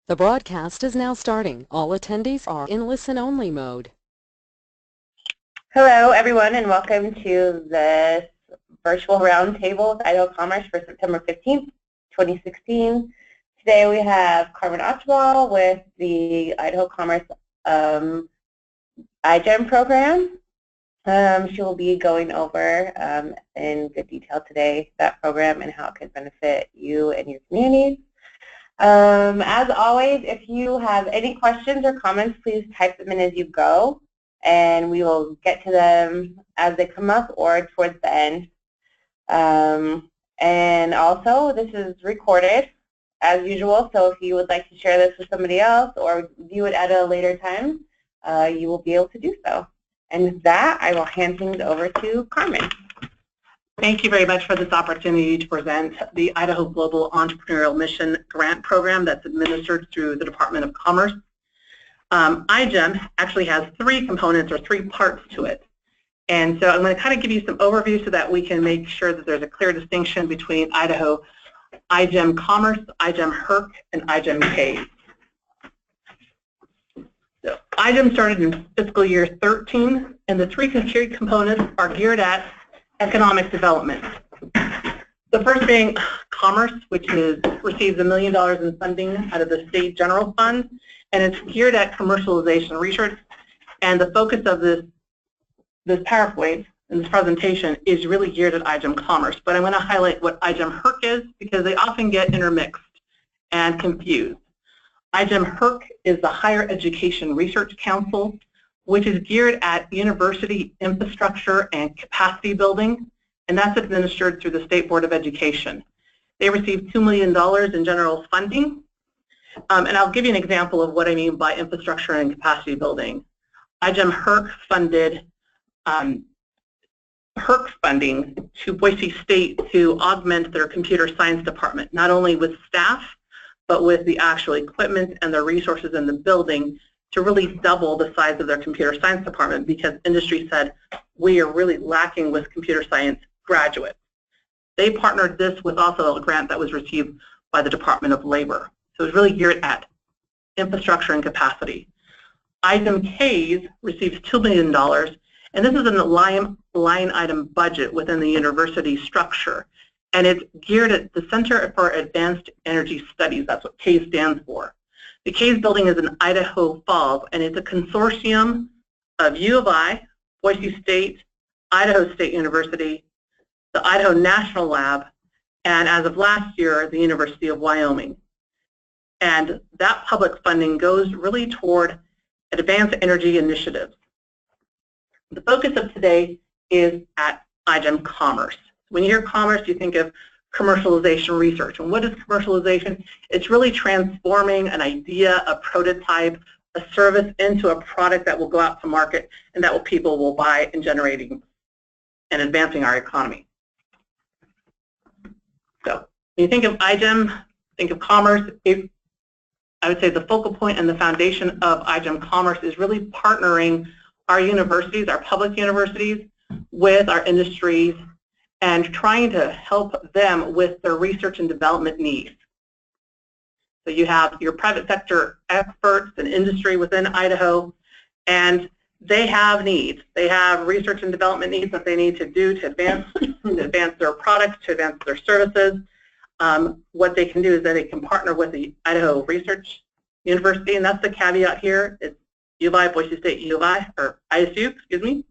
The broadcast is now starting. All attendees are in listen-only mode. Hello, everyone, and welcome to this virtual roundtable with Idaho Commerce for September 15th, 2016. Today we have Carmen Achabal with the Idaho Commerce IGEM program. She will be going over in good detail today that program and how it can benefit you and your communities. As always, if you have any questions or comments, please type them in as you go, and we will get to them as they come up or towards the end. And also, this is recorded as usual, so if you would like to share this with somebody else or view it at a later time, you will be able to do so. And with that, I will hand things over to Carmen. Thank you very much for this opportunity to present the Idaho Global Entrepreneurial Mission grant program that's administered through the Department of Commerce. IGEM actually has three components or three parts to it. And so I'm going to kind of give you some overview so that we can make sure that there's a clear distinction between Idaho IGEM Commerce, IGEM HERC, and IGEM CAVE. So IGEM started in fiscal year 13, and the three key components are geared at economic development. The first being commerce, which receives $1 million in funding out of the state general fund, and it's geared at commercialization research. And the focus of this PowerPoint and this presentation is really geared at IGEM Commerce. But I'm going to highlight what IGEM HERC is because they often get intermixed and confused. IGEM HERC is the Higher Education Research Council, which is geared at university infrastructure and capacity building, and that's administered through the State Board of Education. They receive $2 million in general funding, and I'll give you an example of what I mean by infrastructure and capacity building. IGEM HERC funded HERC funding to Boise State to augment their computer science department, not only with staff, but with the actual equipment and the resources in the building to really double the size of their computer science department because industry said, we are really lacking with computer science graduates. They partnered this with also a grant that was received by the Department of Labor. So it's really geared at infrastructure and capacity. IGEM CAVE receives $2 million, and this is a line item budget within the university structure. And it's geared at the Center for Advanced Energy Studies. That's what CAVE stands for. The CAVE building is in Idaho Falls, and it's a consortium of U of I, Boise State, Idaho State University, the Idaho National Lab, and as of last year, the University of Wyoming. And that public funding goes really toward advanced energy initiatives. The focus of today is at IGEM Commerce. When you hear commerce, you think of commercialization research. And what is commercialization? It's really transforming an idea, a prototype, a service into a product that will go out to market and that people will buy and generating and advancing our economy. So when you think of IGEM, think of commerce. I would say the focal point and the foundation of IGEM Commerce is really partnering our universities, our public universities, with our industries and trying to help them with their research and development needs. So you have your private sector experts and industry within Idaho, and they have needs. They have research and development needs that they need to do to advance their products, to advance their services. What they can do is that they can partner with the Idaho Research University, and that's the caveat here. It's U of I, Boise State U of I, or ISU, excuse me,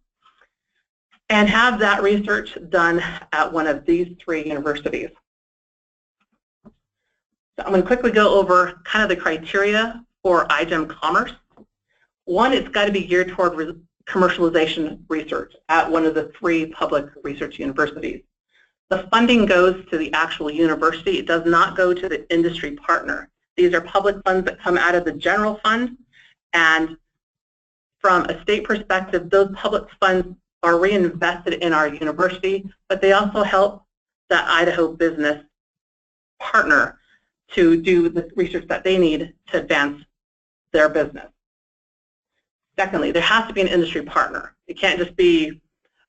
and have that research done at one of these three universities. So I'm going to quickly go over kind of the criteria for IGEM Commerce. One, it's got to be geared toward commercialization research at one of the three public research universities. The funding goes to the actual university. It does not go to the industry partner. These are public funds that come out of the general fund, and from a state perspective, those public funds are reinvested in our university, but they also help that Idaho business partner to do the research that they need to advance their business. Secondly, there has to be an industry partner. It can't just be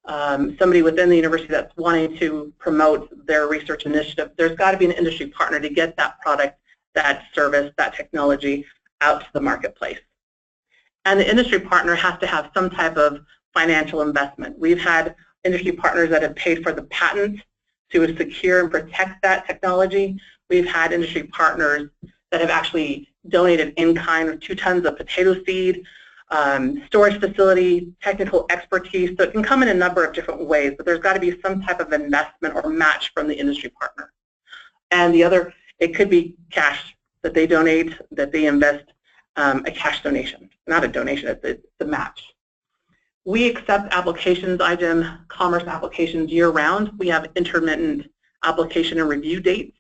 somebody within the university that's wanting to promote their research initiative. There's got to be an industry partner to get that product that service, that technology out to the marketplace. And the industry partner has to have some type of financial investment. We've had industry partners that have paid for the patent to secure and protect that technology. We've had industry partners that have actually donated in-kind or 2 tons of potato seed, storage facility, technical expertise. So it can come in a number of different ways, but there's got to be some type of investment or match from the industry partner. And the other, it could be cash that they donate, that they invest, a cash donation. Not a donation, it's a match. We accept applications, IGEM commerce applications year-round. We have intermittent application and review dates.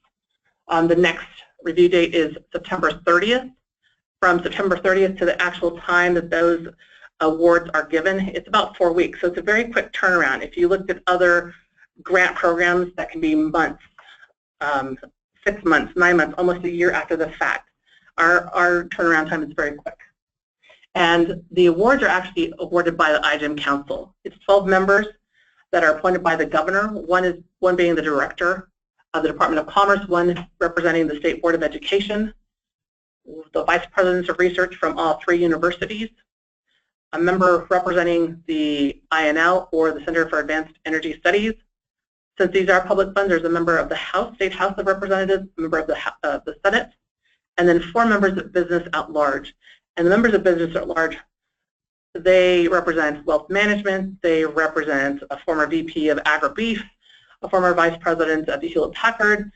The next review date is September 30th. From September 30th to the actual time that those awards are given, it's about 4 weeks. So it's a very quick turnaround. If you looked at other grant programs, that can be months, 6 months, 9 months, almost a year after the fact. Our turnaround time is very quick. And the awards are actually awarded by the IGEM Council. It's 12 members that are appointed by the governor, one being the director of the Department of Commerce, one representing the State Board of Education, the vice presidents of research from all 3 universities, a member representing the INL or the Center for Advanced Energy Studies. Since these are public funds, there's a member of the House, State House of Representatives, a member of the Senate, and then 4 members of business at large. And the members of business at large, they represent wealth management, they represent a former VP of agri-beef, a former vice president of Hewlett-Packard,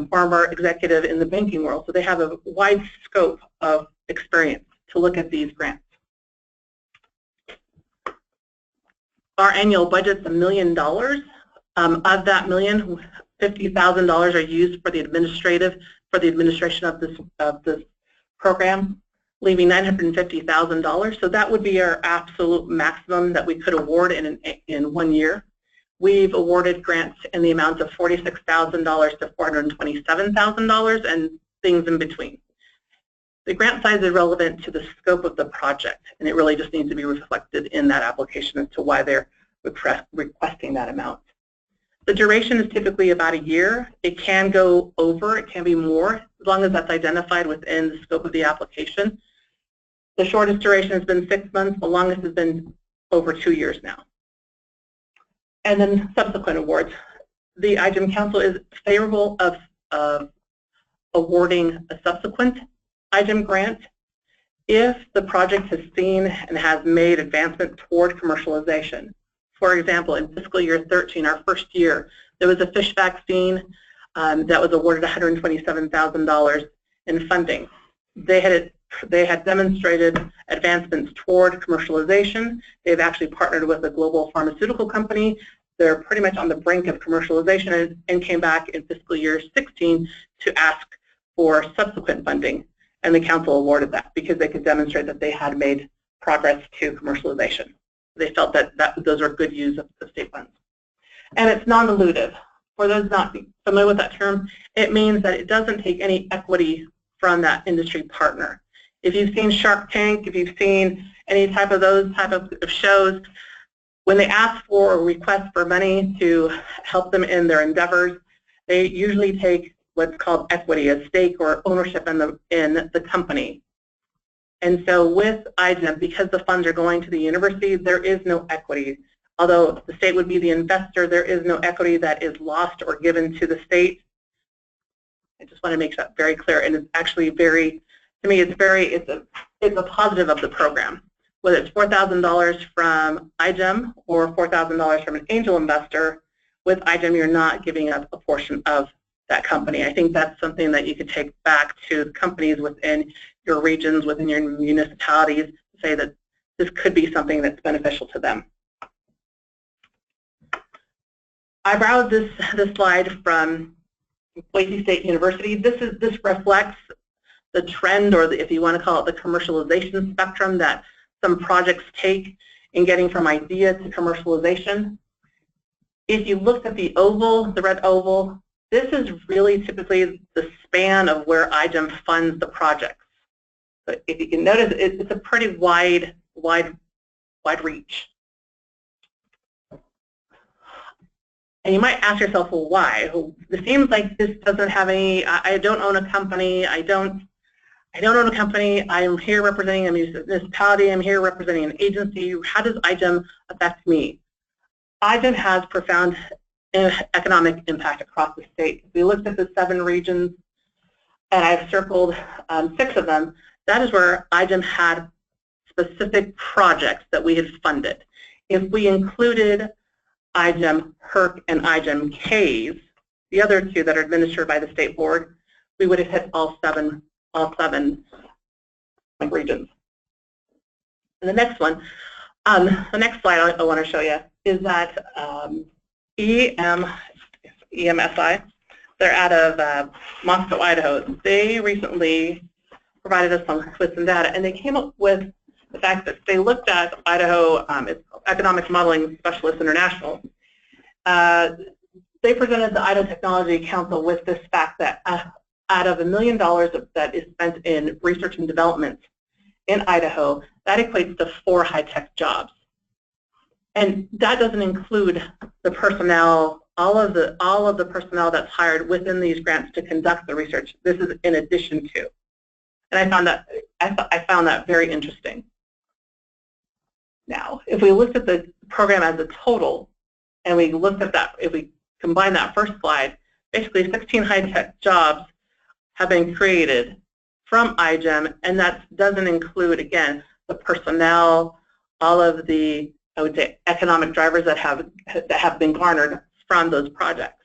former executive in the banking world. So they have a wide scope of experience to look at these grants. Our annual budget's $1 million. Of that million, $50,000 are used for the administration of this program, leaving $950,000. So that would be our absolute maximum that we could award in 1 year. We've awarded grants in the amount of $46,000 to $427,000 and things in between. The grant size is relevant to the scope of the project, and it really just needs to be reflected in that application as to why they're requesting that amount. The duration is typically about a year. It can go over, it can be more, as long as that's identified within the scope of the application. The shortest duration has been 6 months, the longest has been over 2 years now. And then subsequent awards. The IGEM Council is favorable of awarding a subsequent IGEM grant if the project has seen and has made advancement toward commercialization. For example, in fiscal year 13, our first year, there was a fish vaccine that was awarded $127,000 in funding. They had demonstrated advancements toward commercialization. They've actually partnered with a global pharmaceutical company. They're pretty much on the brink of commercialization and came back in fiscal year 16 to ask for subsequent funding. And the council awarded that because they could demonstrate that they had made progress to commercialization. They felt that those are good use of the state funds. And it's non-dilutive. For those not familiar with that term, it means that it doesn't take any equity from that industry partner. If you've seen Shark Tank, if you've seen any type of those type of shows, when they ask for or request for money to help them in their endeavors, they usually take what's called equity, a stake or ownership in the company. And so with IGEM, because the funds are going to the university, there is no equity. Although the state would be the investor, there is no equity that is lost or given to the state. I just want to make that very clear, and it's actually very, to me, it's a positive of the program. Whether it's $4,000 from IGEM or $4,000 from an angel investor, with IGEM you're not giving up a portion of that company. I think that's something that you could take back to companies within your regions, within your municipalities, to say that this could be something that's beneficial to them. I borrowed this slide from Boise State University. This reflects the trend, or if you want to call it the commercialization spectrum that some projects take in getting from idea to commercialization. If you looked at the oval, the red oval, this is really typically the span of where IGEM funds the projects. But if you can notice, it's a pretty wide reach. And you might ask yourself, well, why? It seems like this doesn't have any, I don't own a company, I don't own a company, I'm here representing a municipality, I'm here representing an agency. How does IGEM affect me? IGEM has profound economic impact across the state. If we looked at the 7 regions, and I've circled 6 of them, that is where IGEM had specific projects that we had funded. If we included IGEM HERC and IGEM Ks, the other 2 that are administered by the state board, we would have hit all seven regions. And the next one, the next slide I want to show you is that EMSI, they're out of Moscow, Idaho. They recently provided us with some data, and they came up with the fact that they looked at Idaho, it's Economic Modeling Specialists International. They presented the Idaho Technology Council with this fact that out of $1 million that is spent in research and development in Idaho, that equates to 4 high-tech jobs. And that doesn't include the personnel, all of the personnel that's hired within these grants to conduct the research. This is in addition to. And I found that very interesting. Now, if we looked at the program as a total, and we looked at that, if we combine that first slide, basically 16 high-tech jobs have been created from IGEM, and that doesn't include, again, the personnel, all of the, I would say, economic drivers that have been garnered from those projects.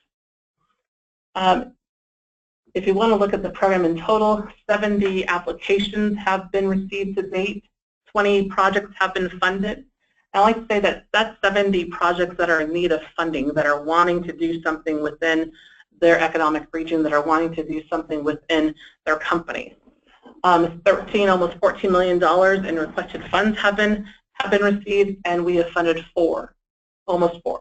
If you want to look at the program in total, 70 applications have been received to date, 20 projects have been funded. I like to say that that's 70 projects that are in need of funding, that are wanting to do something within their economic region, that are wanting to do something within their company. 13, almost $14 million in requested funds have been received, and we have funded 4, almost 4.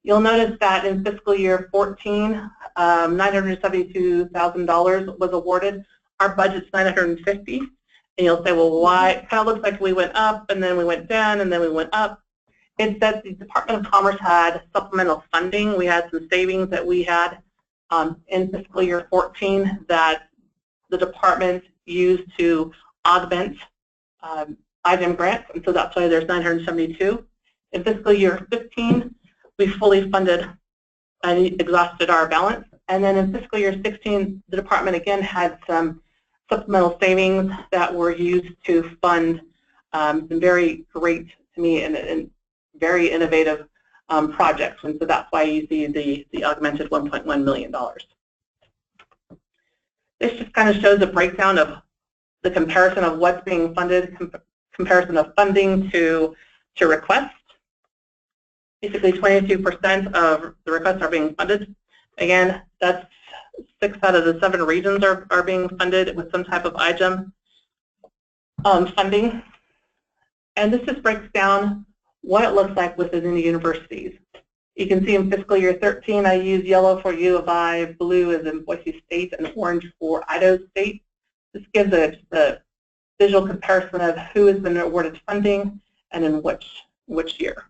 You'll notice that in fiscal year 14, $972,000 was awarded. Our budget's $950,000, and you'll say, well, why? It kind of looks like we went up, and then we went down, and then we went up. It's that the Department of Commerce had supplemental funding. We had some savings that we had in fiscal year 14 that the department used to augment IGEM grants, and so that's why there's 972. In fiscal year 15, we fully funded and exhausted our balance. And then in fiscal year 16, the department again had some supplemental savings that were used to fund some very great, to me, and very innovative projects. And so that's why you see the augmented $1.1 million. This just kind of shows a breakdown of the comparison of what's being funded, comparison of funding to requests. Basically, 22% of the requests are being funded. Again, that's 6 out of the 7 regions are being funded with some type of IGEM funding. And this just breaks down what it looks like within the universities. You can see in fiscal year 13, I use yellow for U of I, blue is in Boise State, and orange for Idaho State. This gives a visual comparison of who has been awarded funding and in which year.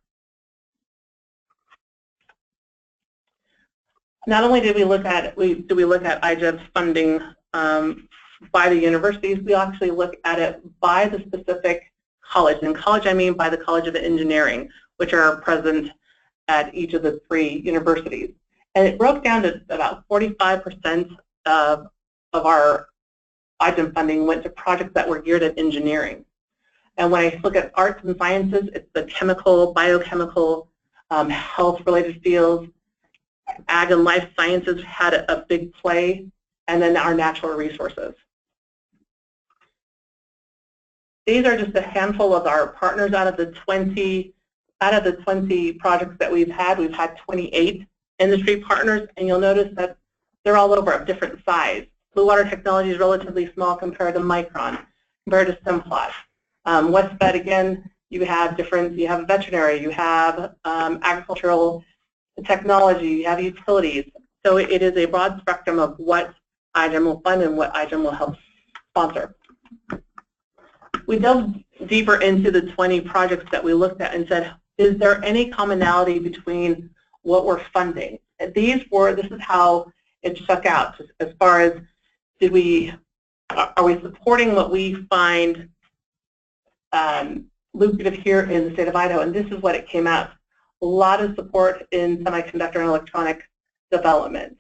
Not only did we look at IGEM's funding by the universities, we actually look at it by the specific college. And college, I mean by the College of Engineering, which are present at each of the 3 universities. And it broke down to about 45% of our IGEM funding went to projects that were geared at engineering. And when I look at arts and sciences, it's the chemical, biochemical, health-related fields. Ag and life sciences had a big play, and then our natural resources. These are just a handful of our partners out of the 20 projects that we've had. We've had 28 industry partners, and you'll notice that they're all over of different size. Blue Water Technology is relatively small compared to Micron, compared to Simplot. Westfed, again, you have veterinary, you have agricultural technology, you have utilities. So it is a broad spectrum of what IGEM will fund and what IGEM will help sponsor. We delved deeper into the 20 projects that we looked at and said, is there any commonality between what we're funding. And this is how it shook out as far as are we supporting what we find lucrative here in the state of Idaho, and this is what it came out. A lot of support in semiconductor and electronic development,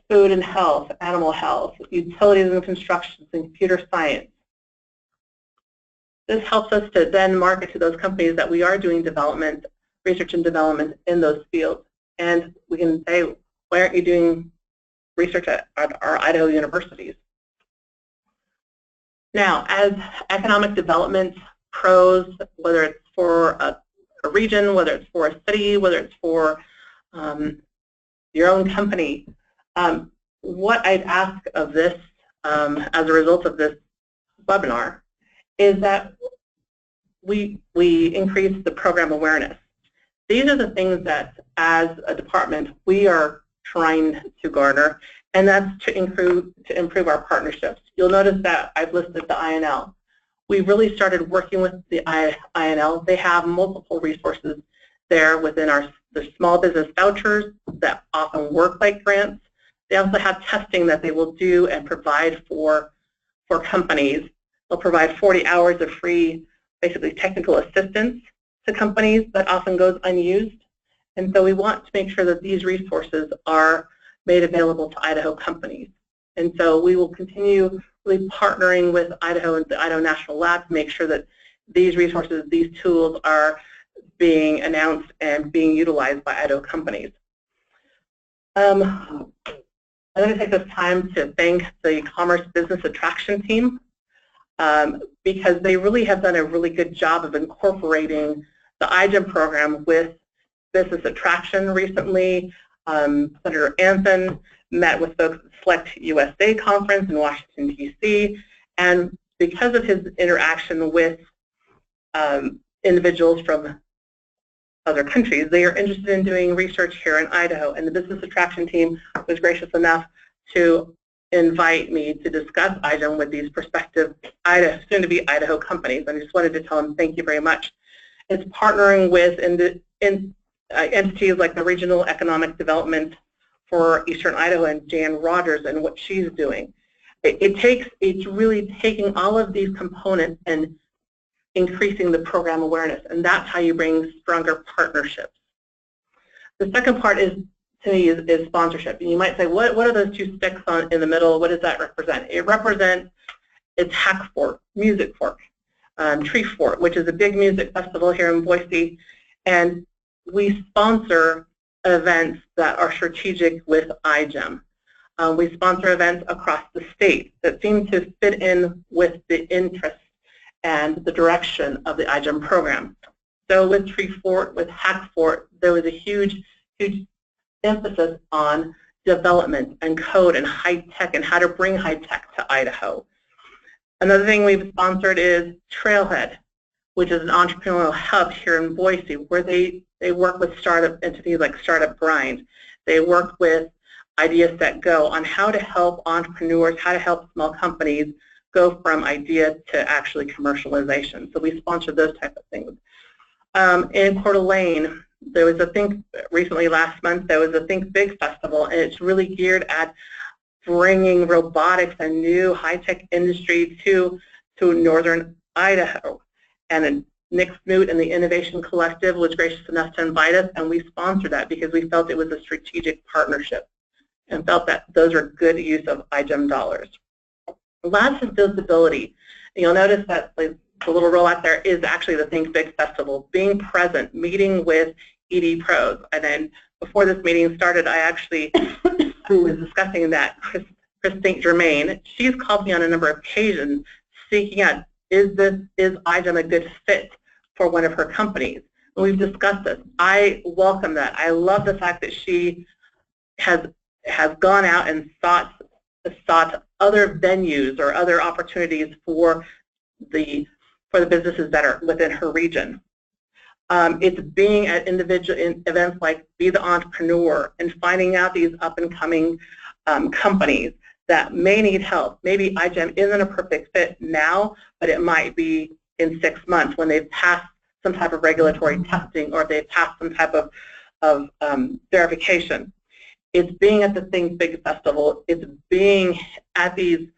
food and health, animal health, utilities and construction, and computer science. This helps us to then market to those companies that we are doing development, research and development in those fields. And we can say, why aren't you doing research at our Idaho universities? Now, as economic development pros, whether it's for a region, whether it's for a city, whether it's for your own company, what I'd ask of this as a result of this webinar is that we increase the program awareness. These are the things that, as a department, we are trying to garner, and that's to improve our partnerships. You'll notice that I've listed the INL. We really started working with the INL. They have multiple resources there within the small business vouchers that often work like grants. They also have testing that they will do and provide for companies. They'll provide 40 hours of free, basically technical assistance to companies that often goes unused. And so we want to make sure that these resources are made available to Idaho companies. And so we will continue really partnering with Idaho and the Idaho National Lab to make sure that these resources, these tools are being announced and being utilized by Idaho companies. I'm going to take this time to thank the Commerce Business Attraction team because they really have done a really good job of incorporating the IGEM program with business attraction recently. Senator Anthony met with folks at the Select USA conference in Washington, D.C., and because of his interaction with individuals from other countries, they are interested in doing research here in Idaho, and the business attraction team was gracious enough to invite me to discuss IGEM with these prospective soon-to-be Idaho companies, and I just wanted to tell them thank you very much. It's partnering with entities like the Regional Economic Development for Eastern Idaho and Jan Rogers and what she's doing. It's really taking all of these components and increasing the program awareness, and that's how you bring stronger partnerships. The second part is, to me, is sponsorship. And you might say, what are those two sticks in the middle? What does that represent? It represents, it's Hack Fork, Music Fork, Tree Fort, which is a big music festival here in Boise, and we sponsor events that are strategic with IGEM. We sponsor events across the state that seem to fit in with the interests and the direction of the IGEM program. So with Tree Fort, with Hack Fort, there was a huge emphasis on development and code and high tech and how to bring high tech to Idaho. Another thing we've sponsored is Trailhead, which is an entrepreneurial hub here in Boise, where they work with startup entities like Startup Grind. They work with Idea Set Go on how to help entrepreneurs, how to help small companies go from idea to actually commercialization. So we sponsor those type of things. In Coeur d'Alene, there was recently last month, there was a Think Big Festival, and it's really geared at bringing robotics and new high-tech industry to northern Idaho. And Nick Smoot and the Innovation Collective was gracious enough to invite us, and we sponsored that because we felt it was a strategic partnership and felt that those are good use of IGEM dollars. Last is visibility. You'll notice that the little roll out there is actually the Think Big Festival, being present, meeting with ED pros. And then before this meeting started, I actually was discussing that Chris St. Germain, she's called me on a number of occasions seeking out, is IGEM a good fit for one of her companies? And we've discussed this. I welcome that. I love the fact that she has gone out and sought other venues or other opportunities for the businesses that are within her region. It's being at individual events like Be the Entrepreneur and finding out these up-and-coming companies that may need help. Maybe IGEM isn't a perfect fit now, but it might be in 6 months when they've passed some type of regulatory testing or if they've passed some type of verification. It's being at the Think Big Festival. It's being at these,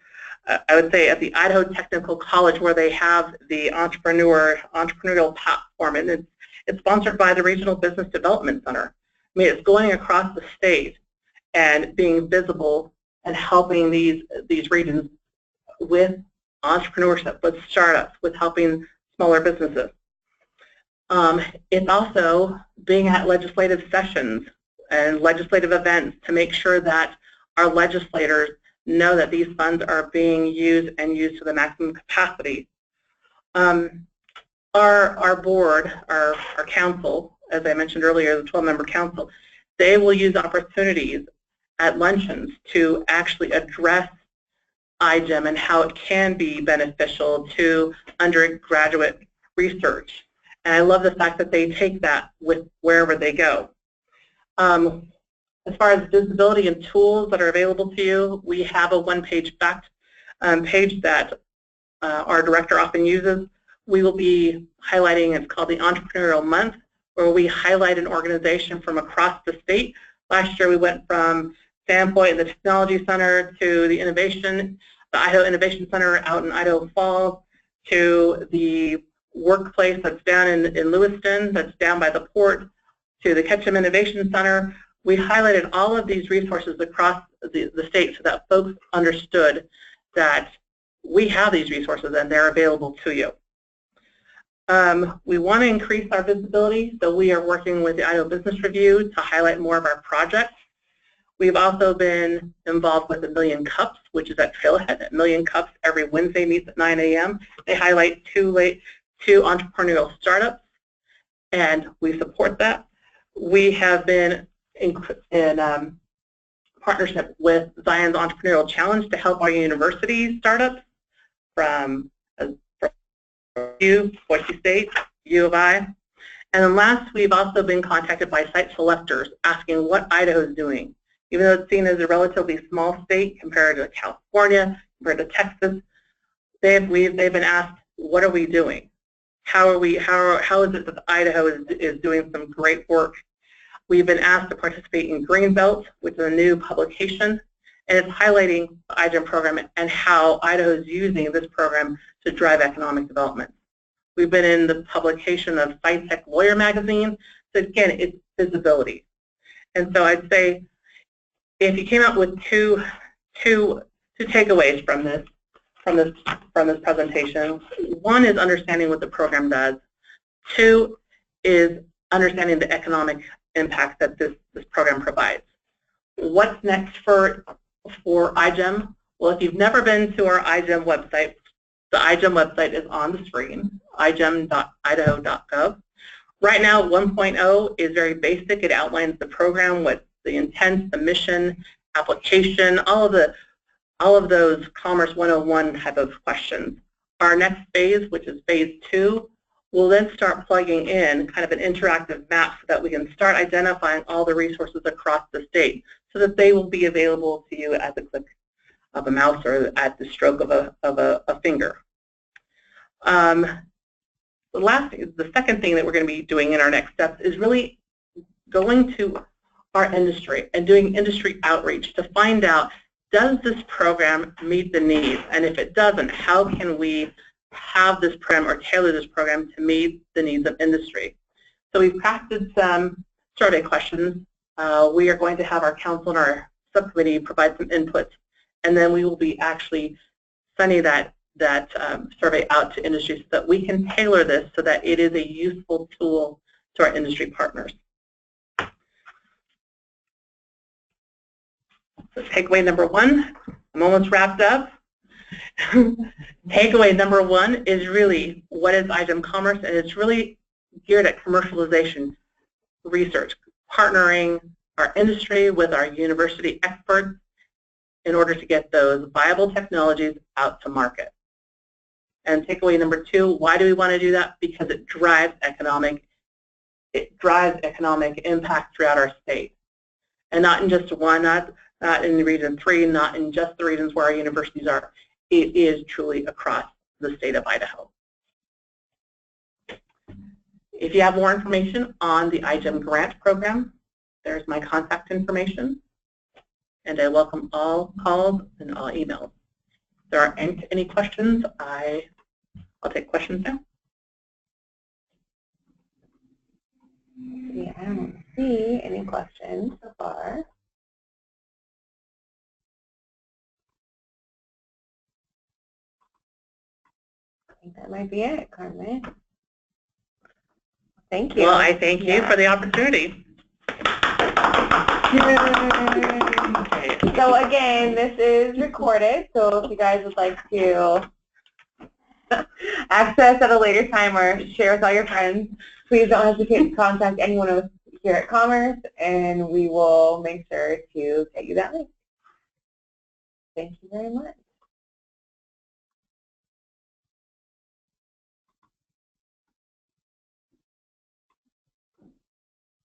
I would say, at the Idaho Technical College, where they have the entrepreneurial platform, and it's sponsored by the Regional Business Development Center. I mean, it's going across the state and being visible and helping these regions with entrepreneurship, with startups, with helping smaller businesses. It's also being at legislative sessions and legislative events to make sure that our legislators know that these funds are being used and used to the maximum capacity. Our board, our council, as I mentioned earlier, the 12-member council, they will use opportunities at luncheons to actually address IGEM and how it can be beneficial to undergraduate research. And I love the fact that they take that with wherever they go. As far as visibility and tools that are available to you, we have a one-page fact page that our director often uses. We will be highlighting, it's called the Entrepreneurial Month, where we highlight an organization from across the state. Last year we went from Sandpoint and the Technology Center to the Idaho Innovation Center out in Idaho Falls, to the workplace that's down in Lewiston, that's down by the port, to the Ketchum Innovation Center. We highlighted all of these resources across the state so that folks understood that we have these resources and they're available to you. We want to increase our visibility, so we are working with the Idaho Business Review to highlight more of our projects. We've also been involved with 1,000,000 Cups, which is at Trailhead. 1,000,000 Cups every Wednesday meets at 9 a.m. They highlight two entrepreneurial startups, and we support that. We have been in partnership with Zion's Entrepreneurial Challenge to help our university startups from Boise State, U of I. And then last, we've also been contacted by site selectors asking what Idaho is doing. Even though it's seen as a relatively small state compared to California, compared to Texas, they've been asked, what are we doing? How is it that Idaho is doing some great work? We've been asked to participate in Greenbelt, which is a new publication, and it's highlighting the IGEM program and how Idaho is using this program to drive economic development. We've been in the publication of SciTech Lawyer magazine, so again, it's visibility. And so I'd say, if you came out with two takeaways from this presentation, one is understanding what the program does. Two is understanding the economic impact that this program provides. What's next for IGEM? Well, if you've never been to our IGEM website, the IGEM website is on the screen, igem.idaho.gov. Right now, 1.0 is very basic. It outlines the program, what the intent, the mission, application, all of those Commerce 101 type of questions. Our next phase, which is phase 2, we'll then start plugging in kind of an interactive map so that we can start identifying all the resources across the state so that they will be available to you at the click of a mouse or at the stroke of a finger. The second thing that we're going to be doing in our next steps is really going to our industry and doing industry outreach to find out, does this program meet the needs? And if it doesn't, how can we have this program or tailor this program to meet the needs of industry? So we've crafted some survey questions. We are going to have our council and our subcommittee provide some input, and then we will be actually sending that survey out to industry so that we can tailor this so that it is a useful tool to our industry partners. So takeaway number 1, I'm almost wrapped up. Takeaway number 1 is really, what is IGEM Commerce? And it's really geared at commercialization research, partnering our industry with our university experts in order to get those viable technologies out to market. And takeaway number 2, why do we want to do that? Because it drives economic impact throughout our state. And not in just one, not in region 3, not in just the regions where our universities are. It is truly across the state of Idaho. If you have more information on the IGEM grant program, there's my contact information. And I welcome all calls and all emails. If there aren't any questions, I'll take questions now. Yeah, I don't see any questions so far. I think that might be it, Carmen. Thank you. Well, I thank you for the opportunity. Okay. So again, this is recorded, so if you guys would like to access at a later time or share with all your friends, please don't hesitate to contact anyone of us here at Commerce, and we will make sure to get you that link. Thank you very much.